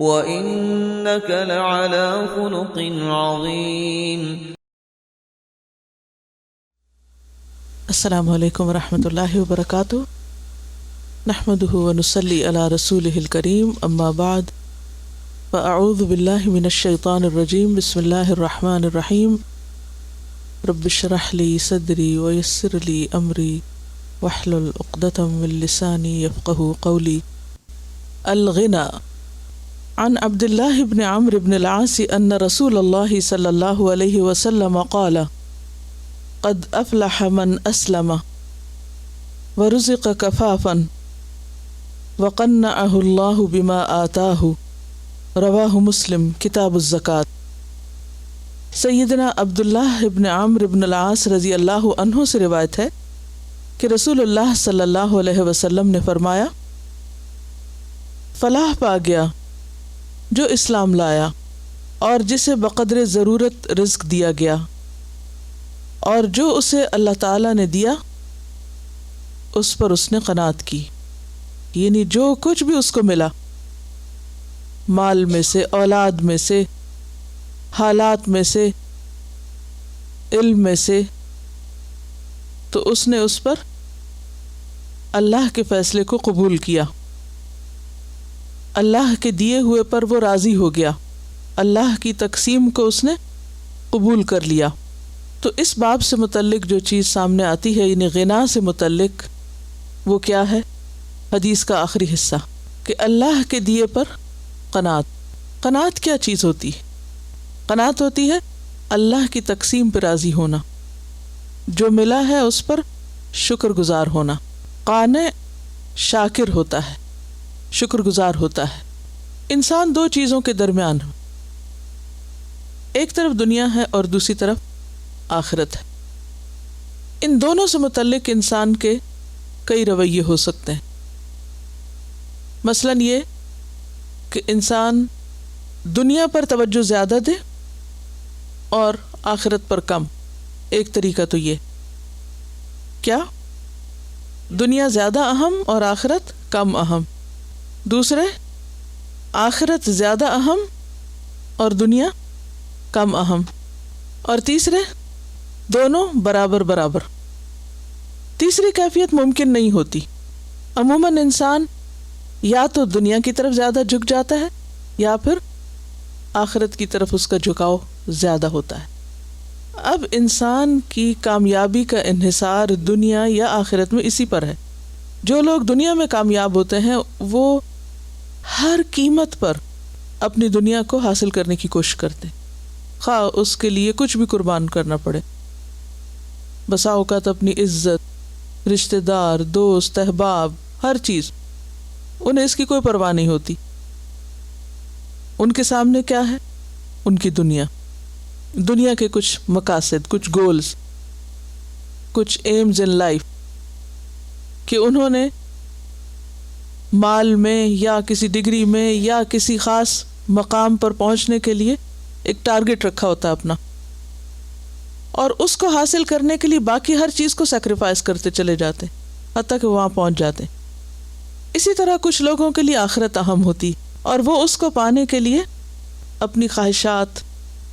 وَإِنَّكَ لَعَلَى خُلُقٍ عَظِيمٍ۔ السلام علیکم ورحمۃ اللہ وبرکاتہ، نحمدہ ونصلی علی رسولہ الکریم، اما بعد، فاعوذ باللہ من الشیطان الرجیم، بسم اللہ الرحمن الرحیم، رب اشرح لی صدری ویسر لی امری واحلل عقدۃ من لسانی یفقہوا قولی۔ الغنی۔ عن عبد اللہ بن عمرو بن العاص ان رسول اللہ صلی اللہ علیہ وسلم قال قد افلح من اسلم ورزق کفافا وقنعہ اللہ بما آتاہ، رواہ مسلم۔ کتاب الزکوٰۃ۔ سیدنا عبداللہ ابن عمرو بن العاص رضی اللہ عنہ سے روایت ہے کہ رسول اللہ صلی اللہ علیہ وسلم نے فرمایا، فلاح پا گیا جو اسلام لایا اور جسے بقدر ضرورت رزق دیا گیا، اور جو اسے اللہ تعالی نے دیا اس پر اس نے قناعت کی، یعنی جو کچھ بھی اس کو ملا، مال میں سے، اولاد میں سے، حالات میں سے، علم میں سے، تو اس نے اس پر اللہ کے فیصلے کو قبول کیا، اللہ کے دیے ہوئے پر وہ راضی ہو گیا، اللہ کی تقسیم کو اس نے قبول کر لیا۔ تو اس باب سے متعلق جو چیز سامنے آتی ہے، یعنی غنا سے متعلق، وہ کیا ہے؟ حدیث کا آخری حصہ کہ اللہ کے دیے پر قناعت۔ قناعت کیا چیز ہوتی ہے؟ قناعت ہوتی ہے اللہ کی تقسیم پر راضی ہونا، جو ملا ہے اس پر شکر گزار ہونا۔ قانع شاکر ہوتا ہے، شکر گزار ہوتا ہے۔ انسان دو چیزوں کے درمیان ہے، ایک طرف دنیا ہے اور دوسری طرف آخرت ہے۔ ان دونوں سے متعلق انسان کے کئی رویے ہو سکتے ہیں، مثلاً یہ کہ انسان دنیا پر توجہ زیادہ دے اور آخرت پر کم۔ ایک طریقہ تو یہ کیا دنیا زیادہ اہم اور آخرت کم اہم، دوسرے آخرت زیادہ اہم اور دنیا کم اہم، اور تیسرے دونوں برابر برابر۔ تیسری کیفیت ممکن نہیں ہوتی۔ عموماً انسان یا تو دنیا کی طرف زیادہ جھک جاتا ہے یا پھر آخرت کی طرف اس کا جھکاؤ زیادہ ہوتا ہے۔ اب انسان کی کامیابی کا انحصار دنیا یا آخرت میں اسی پر ہے۔ جو لوگ دنیا میں کامیاب ہوتے ہیں وہ ہر قیمت پر اپنی دنیا کو حاصل کرنے کی کوشش کرتے ہیں، خواہ اس کے لیے کچھ بھی قربان کرنا پڑے۔ بسا اوقات اپنی عزت، رشتہ دار، دوست، احباب، ہر چیز، انہیں اس کی کوئی پرواہ نہیں ہوتی۔ ان کے سامنے کیا ہے؟ ان کی دنیا، دنیا کے کچھ مقاصد، کچھ گولز، کچھ ایمز ان لائف، کہ انہوں نے مال میں یا کسی ڈگری میں یا کسی خاص مقام پر پہنچنے کے لیے ایک ٹارگٹ رکھا ہوتا ہے اپنا، اور اس کو حاصل کرنے کے لیے باقی ہر چیز کو سیکریفائس کرتے چلے جاتے حتیٰ کہ وہاں پہنچ جاتے۔ اسی طرح کچھ لوگوں کے لیے آخرت اہم ہوتی اور وہ اس کو پانے کے لیے اپنی خواہشات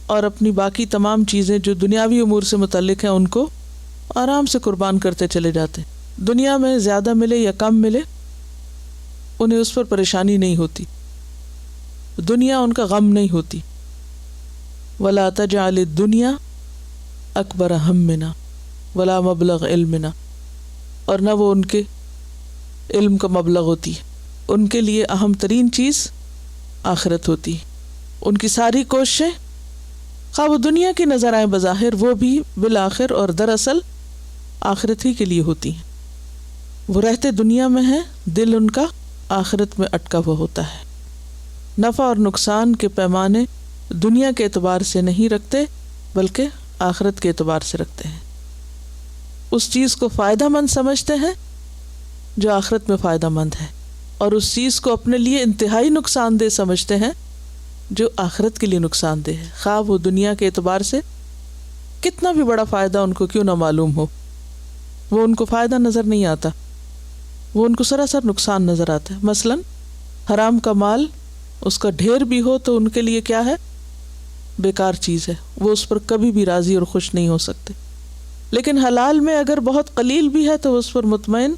اور اپنی باقی تمام چیزیں جو دنیاوی امور سے متعلق ہیں ان کو آرام سے قربان کرتے چلے جاتے۔ دنیا میں زیادہ ملے یا کم ملے انہیں اس پر پریشانی نہیں ہوتی، دنیا ان کا غم نہیں ہوتی۔ وَلَا تَجْعَلِ الدُّنْيَا اکبر ہمنا ولا مبلغ علمنا، اور نہ وہ ان کے علم کا مبلغ ہوتی ہے۔ ان کے لیے اہم ترین چیز آخرت ہوتی ہے۔ ان کی ساری کوششیں خواہ وہ دنیا کی نظر آئیں بظاہر، وہ بھی بالآخر اور دراصل آخرت ہی کے لیے ہوتی ہیں۔ وہ رہتے دنیا میں ہیں، دل ان کا آخرت میں اٹکا ہوا ہوتا ہے۔ نفع اور نقصان کے پیمانے دنیا کے اعتبار سے نہیں رکھتے بلکہ آخرت کے اعتبار سے رکھتے ہیں۔ اس چیز کو فائدہ مند سمجھتے ہیں جو آخرت میں فائدہ مند ہے، اور اس چیز کو اپنے لیے انتہائی نقصان دہ سمجھتے ہیں جو آخرت کے لیے نقصان دہ ہے، خواہ وہ دنیا کے اعتبار سے کتنا بھی بڑا فائدہ ان کو کیوں نہ معلوم ہو۔ وہ ان کو فائدہ نظر نہیں آتا، وہ ان کو سراسر نقصان نظر آتا ہے۔ مثلاً حرام کا مال اس کا ڈھیر بھی ہو تو ان کے لیے کیا ہے؟ بیکار چیز ہے، وہ اس پر کبھی بھی راضی اور خوش نہیں ہو سکتے. لیکن حلال میں اگر بہت قلیل بھی ہے تو وہ اس پر مطمئن،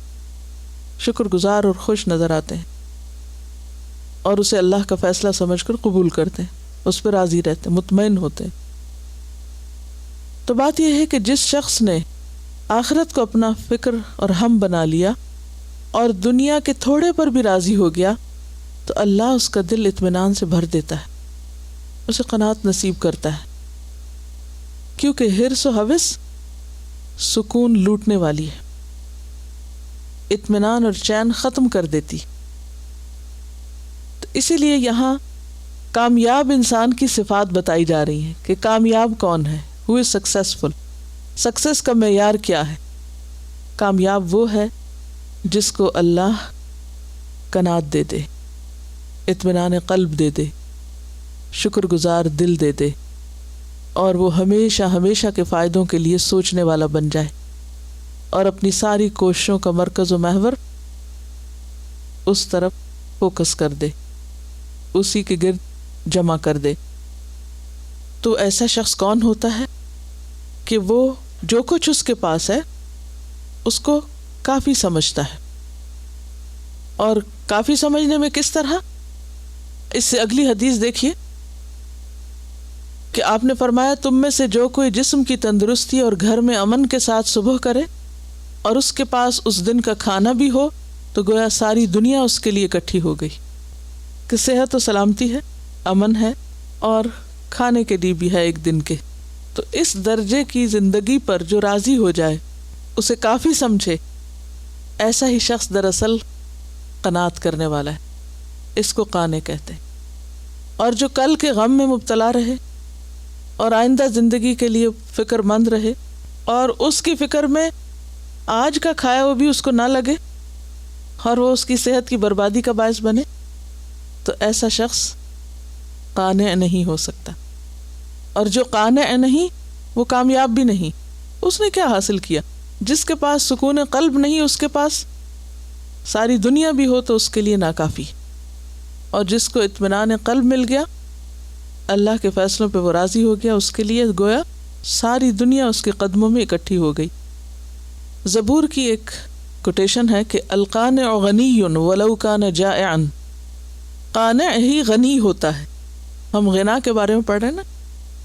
شکر گزار اور خوش نظر آتے ہیں، اور اسے اللہ کا فیصلہ سمجھ کر قبول کرتے ہیں، اس پہ راضی رہتے ہیں، مطمئن ہوتے ہیں. تو بات یہ ہے کہ جس شخص نے آخرت کو اپنا فکر اور ہم بنا لیا اور دنیا کے تھوڑے پر بھی راضی ہو گیا تو اللہ اس کا دل اطمینان سے بھر دیتا ہے، اسے قناعت نصیب کرتا ہے، کیونکہ حرص و ہوس سکون لوٹنے والی ہے، اطمینان اور چین ختم کر دیتی. تو اسی لیے یہاں کامیاب انسان کی صفات بتائی جا رہی ہیں کہ کامیاب کون ہے، ہو از سکسیسفل. سکسیس کا معیار کیا ہے؟ کامیاب وہ ہے جس کو اللہ قناعت دے دے، اطمینان قلب دے دے، شکر گزار دل دے دے، اور وہ ہمیشہ ہمیشہ کے فائدوں کے لیے سوچنے والا بن جائے اور اپنی ساری کوششوں کا مرکز و محور اس طرف فوکس کر دے، اسی کے گرد جمع کر دے. تو ایسا شخص کون ہوتا ہے کہ وہ جو کچھ اس کے پاس ہے اس کو کافی سمجھتا ہے. اور کافی سمجھنے میں کس طرح؟ اس سے اگلی حدیث دیکھیے کہ آپ نے فرمایا تم میں سے جو کوئی جسم کی تندرستی اور گھر میں امن کے ساتھ صبح کرے اور اس کے پاس اس دن کا کھانا بھی ہو تو گویا ساری دنیا اس کے لیے اکٹھی ہو گئی. کہ صحت و سلامتی ہے، امن ہے، اور کھانے کے لیے بھی ہے ایک دن کے. تو اس درجے کی زندگی پر جو راضی ہو جائے، اسے کافی سمجھے، ایسا ہی شخص دراصل قناعت کرنے والا ہے. اس کو قانع کہتے ہیں. اور جو کل کے غم میں مبتلا رہے اور آئندہ زندگی کے لیے فکر مند رہے اور اس کی فکر میں آج کا کھایا وہ بھی اس کو نہ لگے اور وہ اس کی صحت کی بربادی کا باعث بنے، تو ایسا شخص قانع نہیں ہو سکتا. اور جو قانع نہیں وہ کامیاب بھی نہیں. اس نے کیا حاصل کیا؟ جس کے پاس سکون قلب نہیں، اس کے پاس ساری دنیا بھی ہو تو اس کے لیے ناکافی. اور جس کو اطمینان قلب مل گیا، اللہ کے فیصلوں پہ وہ راضی ہو گیا، اس کے لیے گویا ساری دنیا اس کے قدموں میں اکٹھی ہو گئی. زبور کی ایک کوٹیشن ہے کہ القانع غنی ولو کان جائعا. قانع ہی غنی ہوتا ہے. ہم غنا کے بارے میں پڑھ رہے ہیں نا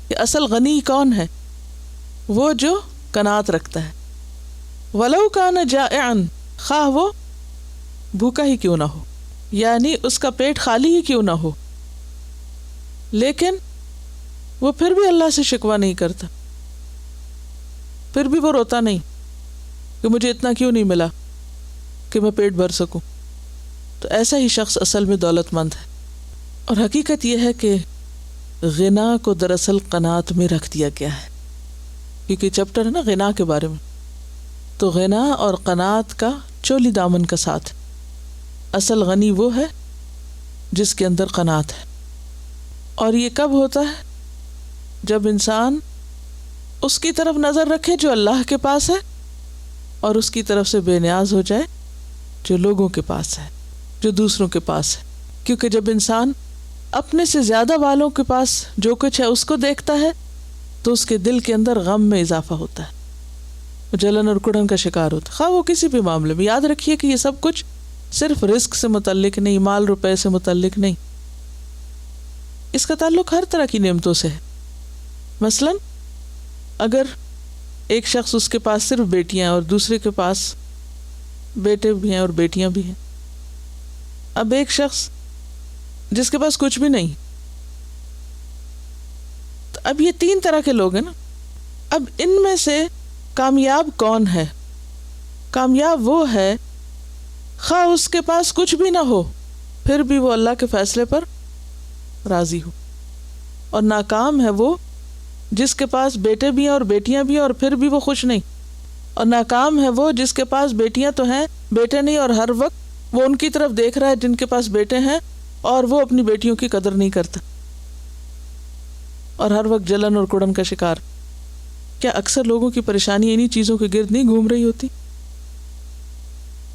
کہ اصل غنی کون ہے؟ وہ جو قناعت رکھتا ہے. ولو کان جائعا، خواہ وہ بھوکا ہی کیوں نہ ہو، یعنی اس کا پیٹ خالی ہی کیوں نہ ہو، لیکن وہ پھر بھی اللہ سے شکوہ نہیں کرتا، پھر بھی وہ روتا نہیں کہ مجھے اتنا کیوں نہیں ملا کہ میں پیٹ بھر سکوں. تو ایسا ہی شخص اصل میں دولت مند ہے. اور حقیقت یہ ہے کہ غنا کو دراصل قناعت میں رکھ دیا گیا ہے، کیونکہ چیپٹر ہے نا غنا کے بارے میں. تو غنا اور قناعت کا چولی دامن کا ساتھ. اصل غنی وہ ہے جس کے اندر قناعت ہے. اور یہ کب ہوتا ہے؟ جب انسان اس کی طرف نظر رکھے جو اللہ کے پاس ہے اور اس کی طرف سے بے نیاز ہو جائے جو لوگوں کے پاس ہے، جو دوسروں کے پاس ہے. کیونکہ جب انسان اپنے سے زیادہ والوں کے پاس جو کچھ ہے اس کو دیکھتا ہے تو اس کے دل کے اندر غم میں اضافہ ہوتا ہے، جلن اور کڑن کا شکار ہوتا ہے، خواہ وہ کسی بھی معاملے میں. یاد رکھیے کہ یہ سب کچھ صرف رزق سے متعلق نہیں، مال روپے سے متعلق نہیں، اس کا تعلق ہر طرح کی نعمتوں سے ہے. مثلا اگر ایک شخص اس کے پاس صرف بیٹیاں اور دوسرے کے پاس بیٹے بھی ہیں اور بیٹیاں بھی ہیں. اب ایک شخص جس کے پاس کچھ بھی نہیں، تو اب یہ تین طرح کے لوگ ہیں نا. اب ان میں سے کامیاب کون ہے؟ کامیاب وہ ہے خواہ اس کے پاس کچھ بھی نہ ہو پھر بھی وہ اللہ کے فیصلے پر راضی ہو. اور ناکام ہے وہ جس کے پاس بیٹے بھی ہیں اور بیٹیاں بھی ہیں اور پھر بھی وہ خوش نہیں. اور ناکام ہے وہ جس کے پاس بیٹیاں تو ہیں، بیٹے نہیں، اور ہر وقت وہ ان کی طرف دیکھ رہا ہے جن کے پاس بیٹے ہیں اور وہ اپنی بیٹیوں کی قدر نہیں کرتا اور ہر وقت جلن اور کڑن کا شکار. کیا اکثر لوگوں کی پریشانی انہی چیزوں کے گرد نہیں گھوم رہی ہوتی؟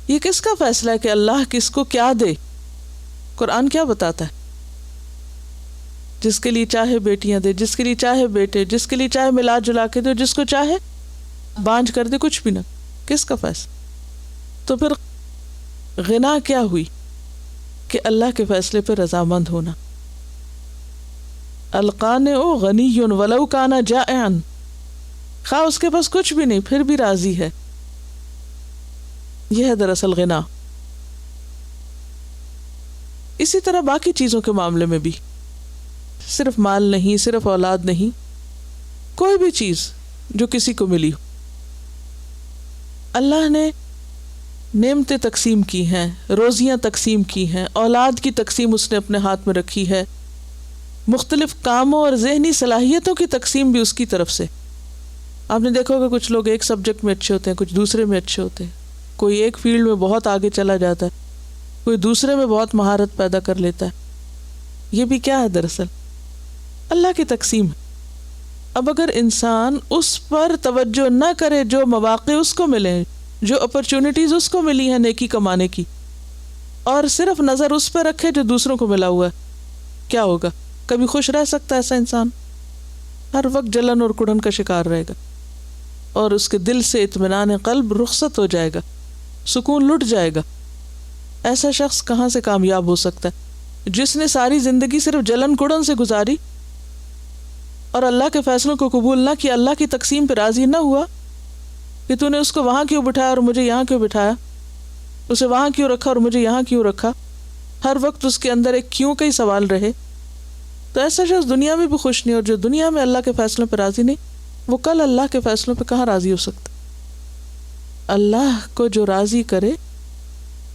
یہ کس کا فیصلہ ہے کہ اللہ کس کو کیا دے؟ قرآن کیا بتاتا ہے جس کے لیے چاہے بیٹیاں دے، جس کے لیے چاہے بیٹے، جس کے لیے چاہے ملا جلا کے دے، جس کو چاہے بانجھ کر دے، کچھ بھی نہ، کس کا فیصلہ؟ تو پھر غنا کیا ہوئی کہ اللہ کے فیصلے پہ رضامند ہونا. القانع غنی ولو کان جائعا، خواہ اس کے پاس کچھ بھی نہیں پھر بھی راضی ہے. یہ ہے دراصل غنا. اسی طرح باقی چیزوں کے معاملے میں بھی، صرف مال نہیں، صرف اولاد نہیں، کوئی بھی چیز جو کسی کو ملی ہو، اللہ نے نعمتیں تقسیم کی ہیں، روزیاں تقسیم کی ہیں، اولاد کی تقسیم اس نے اپنے ہاتھ میں رکھی ہے، مختلف کاموں اور ذہنی صلاحیتوں کی تقسیم بھی اس کی طرف سے. آپ نے دیکھا ہوگا کچھ لوگ ایک سبجیکٹ میں اچھے ہوتے ہیں، کچھ دوسرے میں اچھے ہوتے ہیں، کوئی ایک فیلڈ میں بہت آگے چلا جاتا ہے، کوئی دوسرے میں بہت مہارت پیدا کر لیتا ہے. یہ بھی کیا ہے دراصل؟ اللہ کی تقسیم ہے. اب اگر انسان اس پر توجہ نہ کرے جو مواقع اس کو ملے ہیں، جو اپرچونٹیز اس کو ملی ہیں نیکی کمانے کی، اور صرف نظر اس پہ رکھے جو دوسروں کو ملا ہوا ہے، کیا ہوگا؟ کبھی خوش رہ سکتا ہے ایسا انسان؟ ہر وقت جلن اور کڑن کا شکار رہے گا، اور اس کے دل سے اطمینان قلب رخصت ہو جائے گا، سکون لٹ جائے گا. ایسا شخص کہاں سے کامیاب ہو سکتا ہے جس نے ساری زندگی صرف جلن کڑن سے گزاری اور اللہ کے فیصلوں کو قبول نہ کیا، اللہ کی تقسیم پہ راضی نہ ہوا کہ تو نے اس کو وہاں کیوں بٹھایا اور مجھے یہاں کیوں بٹھایا، اسے وہاں کیوں رکھا اور مجھے یہاں کیوں رکھا. ہر وقت اس کے اندر ایک کیوں کا ہی سوال رہے، تو ایسا شخص دنیا میں بھی خوش نہیں، اور جو دنیا میں اللہ کے فیصلوں پہ راضی نہیں، وہ کل اللہ کے فیصلوں پہ کہاں راضی ہو سکتا. اللہ کو جو راضی کرے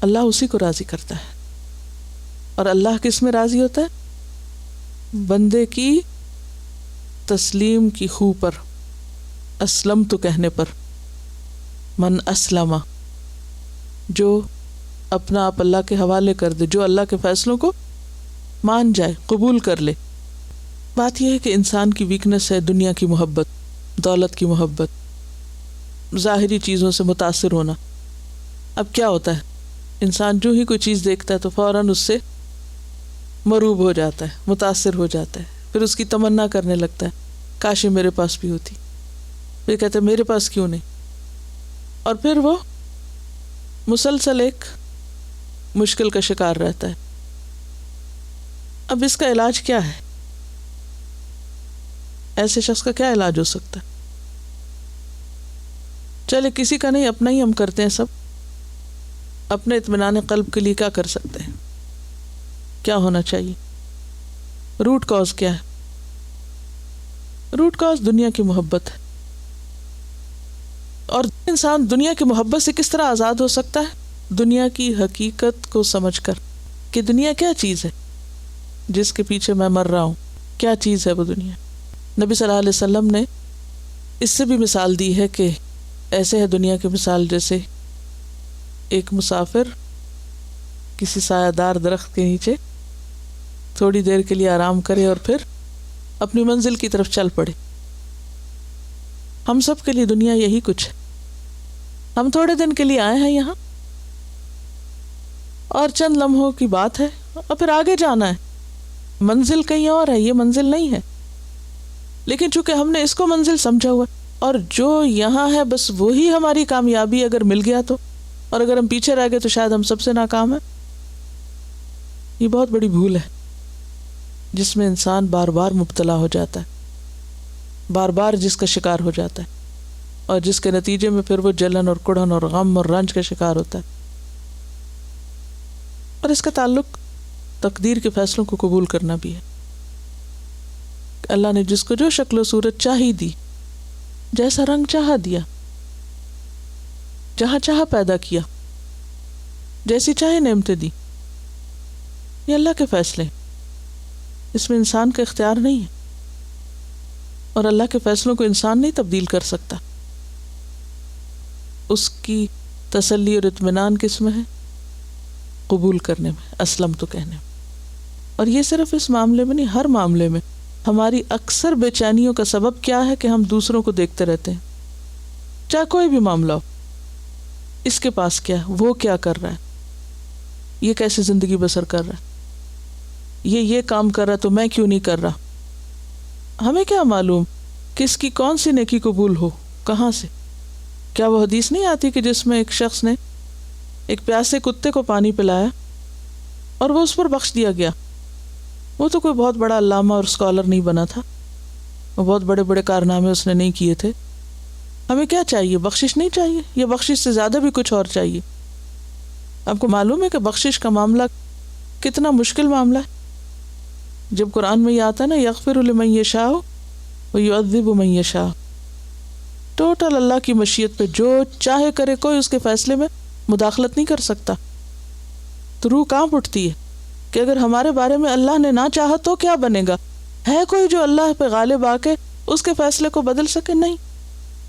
اللہ اسی کو راضی کرتا ہے. اور اللہ کس میں راضی ہوتا ہے؟ بندے کی تسلیم کی خو پر، اسلم تو کہنے پر. من اسلم، جو اپنا آپ اللہ کے حوالے کر دے، جو اللہ کے فیصلوں کو مان جائے، قبول کر لے. بات یہ ہے کہ انسان کی ویکنس ہے دنیا کی محبت، دولت کی محبت، ظاہری چیزوں سے متاثر ہونا. اب کیا ہوتا ہے، انسان جو ہی کوئی چیز دیکھتا ہے تو فوراً اس سے مروب ہو جاتا ہے، متاثر ہو جاتا ہے، پھر اس کی تمنا کرنے لگتا ہے کاش یہ میرے پاس بھی ہوتی، پھر کہتا ہے میرے پاس کیوں نہیں، اور پھر وہ مسلسل ایک مشکل کا شکار رہتا ہے. اب اس کا علاج کیا ہے؟ ایسے شخص کا کیا علاج ہو سکتا ہے؟ چلے کسی کا نہیں، اپنا ہی ہم کرتے ہیں سب. اپنے اطمینان قلب کے لیے کیا کر سکتے ہیں؟ کیا ہونا چاہیے؟ روٹ کاز کیا ہے؟ روٹ کاز دنیا کی محبت ہے. اور انسان دنیا کی محبت سے کس طرح آزاد ہو سکتا ہے؟ دنیا کی حقیقت کو سمجھ کر کہ دنیا کیا چیز ہے جس کے پیچھے میں مر رہا ہوں، کیا چیز ہے وہ دنیا. نبی صلی اللہ علیہ وسلم نے اس سے بھی مثال دی ہے کہ ایسے ہے دنیا کی مثال جیسے ایک مسافر کسی سایہ دار درخت کے نیچے تھوڑی دیر کے لیے آرام کرے اور پھر اپنی منزل کی طرف چل پڑے. ہم سب کے لیے دنیا یہی کچھ ہے. ہم تھوڑے دن کے لیے آئے ہیں یہاں اور چند لمحوں کی بات ہے اور پھر آگے جانا ہے. منزل کہیں اور ہے، یہ منزل نہیں ہے. لیکن چونکہ ہم نے اس کو منزل سمجھا ہوا اور جو یہاں ہے بس وہی ہماری کامیابی اگر مل گیا تو، اور اگر ہم پیچھے رہ گئے تو شاید ہم سب سے ناکام ہیں. یہ بہت بڑی بھول ہے جس میں انسان بار بار مبتلا ہو جاتا ہے، بار بار جس کا شکار ہو جاتا ہے، اور جس کے نتیجے میں پھر وہ جلن اور کڑھن اور غم اور رنج کا شکار ہوتا ہے. اور اس کا تعلق تقدیر کے فیصلوں کو قبول کرنا بھی ہے. اللہ نے جس کو جو شکل و صورت چاہی دی، جیسا رنگ چاہا دیا، جہاں چاہا پیدا کیا، جیسی چاہے نعمتیں دی. یہ اللہ کے فیصلے، اس میں انسان کا اختیار نہیں ہے، اور اللہ کے فیصلوں کو انسان نہیں تبدیل کر سکتا. اس کی تسلی اور اطمینان کس میں ہے؟ قبول کرنے میں، اسلم تو کہنے میں. اور یہ صرف اس معاملے میں نہیں، ہر معاملے میں. ہماری اکثر بے چینیوں کا سبب کیا ہے کہ ہم دوسروں کو دیکھتے رہتے ہیں، چاہے کوئی بھی معاملہ ہو. اس کے پاس کیا ہے، وہ کیا کر رہا ہے، یہ کیسے زندگی بسر کر رہا ہے، یہ کام کر رہا تو میں کیوں نہیں کر رہا؟ ہمیں کیا معلوم کس کی کون سی نیکی قبول ہو، کہاں سے؟ کیا وہ حدیث نہیں آتی کہ جس میں ایک شخص نے ایک پیاسے کتے کو پانی پلایا اور وہ اس پر بخش دیا گیا؟ وہ تو کوئی بہت بڑا علامہ اور اسکالر نہیں بنا تھا، وہ بہت بڑے بڑے کارنامے اس نے نہیں کیے تھے۔ ہمیں کیا چاہیے؟ بخشش نہیں چاہیے، یا بخشش سے زیادہ بھی کچھ اور چاہیے؟ آپ کو معلوم ہے کہ بخشش کا معاملہ کتنا مشکل معاملہ ہے؟ جب قرآن میں یہ آتا ہے نا یغفر لمن یشاء ویعذب من یشاء، ٹوٹل اللہ کی مشیت پہ جو چاہے کرے، کوئی اس کے فیصلے میں مداخلت نہیں کر سکتا۔ تو روح کانپ اٹھتی ہے کہ اگر ہمارے بارے میں اللہ نے نہ چاہا تو کیا بنے گا؟ ہے کوئی جو اللہ پہ غالب آ کے اس کے فیصلے کو بدل سکے؟ نہیں۔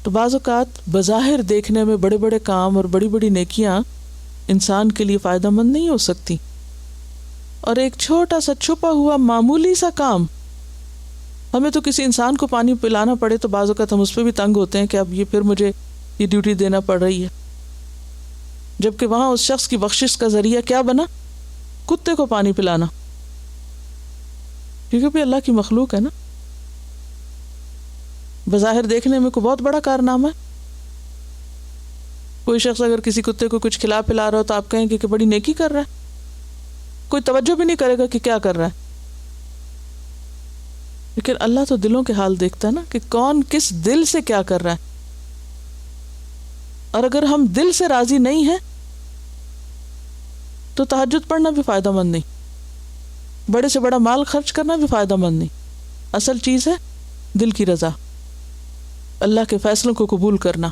تو بعض اوقات بظاہر دیکھنے میں بڑے بڑے کام اور بڑی بڑی نیکیاں انسان کے لیے فائدہ مند نہیں ہو سکتی، اور ایک چھوٹا سا چھپا ہوا معمولی سا کام، ہمیں تو کسی انسان کو پانی پلانا پڑے تو بعض اوقات ہم اس پہ بھی تنگ ہوتے ہیں کہ اب یہ پھر مجھے یہ ڈیوٹی دینا پڑ رہی ہے، جبکہ وہاں اس شخص کی بخشش کا ذریعہ کیا بنا؟ کتے کو پانی پلانا، کیونکہ بھی اللہ کی مخلوق ہے نا۔ بظاہر دیکھنے میں کوئی بہت بڑا کارنامہ ہے، کوئی شخص اگر کسی کتے کو کچھ کھلا پلا رہا ہو تو آپ کہیں کہ بڑی نیکی کر رہا ہے، کوئی توجہ بھی نہیں کرے گا کہ کیا کر رہا ہے، لیکن اللہ تو دلوں کے حال دیکھتا ہے نا کہ کون کس دل سے کیا کر رہا ہے، اور اگر ہم دل سے راضی نہیں ہیں تو تہجد پڑھنا بھی فائدہ مند نہیں، بڑے سے بڑا مال خرچ کرنا بھی فائدہ مند نہیں۔ اصل چیز ہے دل کی رضا، اللہ کے فیصلوں کو قبول کرنا،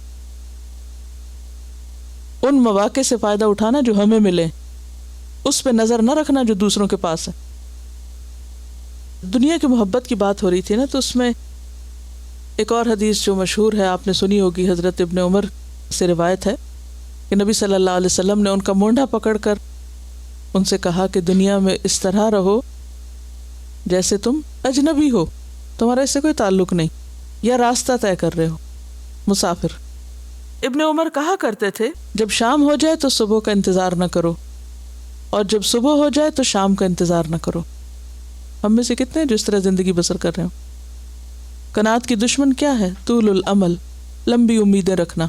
ان مواقع سے فائدہ اٹھانا جو ہمیں ملے، اس پہ نظر نہ رکھنا جو دوسروں کے پاس ہے۔ دنیا کی محبت کی بات ہو رہی تھی نا، تو اس میں ایک اور حدیث جو مشہور ہے آپ نے سنی ہوگی، حضرت ابن عمر سے روایت ہے کہ نبی صلی اللہ علیہ وسلم نے ان کا مونڈھا پکڑ کر ان سے کہا کہ دنیا میں اس طرح رہو جیسے تم اجنبی ہو، تمہارا اس سے کوئی تعلق نہیں، یا راستہ طے کر رہے ہو، مسافر۔ ابن عمر کہا کرتے تھے جب شام ہو جائے تو صبح کا انتظار نہ کرو، اور جب صبح ہو جائے تو شام کا انتظار نہ کرو۔ ہم میں سے کتنے ہیں جو اس طرح زندگی بسر کر رہے ہو؟ قناعت کی دشمن کیا ہے؟ طول العمل، لمبی امیدیں رکھنا،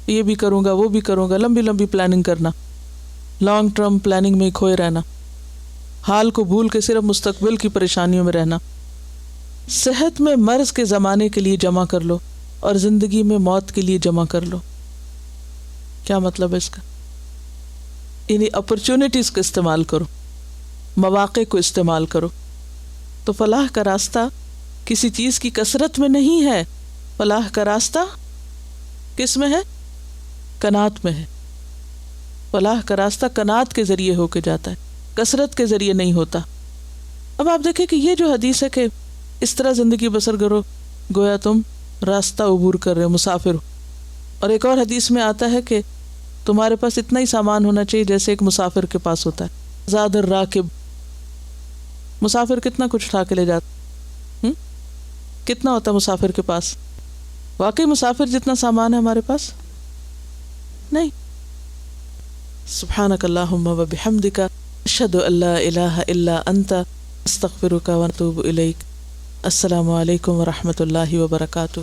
یہ بھی کروں گا وہ بھی کروں گا، لمبی لمبی پلاننگ کرنا، لانگ ٹرم پلاننگ میں کھوئے رہنا، حال کو بھول کے صرف مستقبل کی پریشانیوں میں رہنا۔ صحت میں مرض کے زمانے کے لیے جمع کر لو اور زندگی میں موت کے لیے جمع کر لو۔ کیا مطلب ہے اس کا؟ یعنی اپرچونٹیز کو استعمال کرو، مواقع کو استعمال کرو۔ تو فلاح کا راستہ کسی چیز کی کثرت میں نہیں ہے، فلاح کا راستہ کس میں ہے؟ قناعت میں ہے۔ فلاح کا راستہ قناعت کے ذریعے ہو کے جاتا ہے، کثرت کے ذریعے نہیں ہوتا۔ اب آپ دیکھیں کہ یہ جو حدیث ہے کہ اس طرح زندگی بسر کرو گویا تم راستہ عبور کر رہے ہو، مسافر ہو، اور ایک اور حدیث میں آتا ہے کہ تمہارے پاس اتنا ہی سامان ہونا چاہیے جیسے ایک مسافر کے پاس ہوتا ہے۔ زاد الراکب، مسافر کتنا کچھ اٹھا کے لے جاتا، کتنا ہوتا ہے مسافر کے پاس؟ واقعی مسافر جتنا سامان ہے ہمارے پاس نہیں۔ سبحانک اللہم و بحمدک، اشہد ان لا الہ الا انت، استغفرک و اتوب الیک۔ السلام علیکم و رحمۃ اللہ وبرکاتہ۔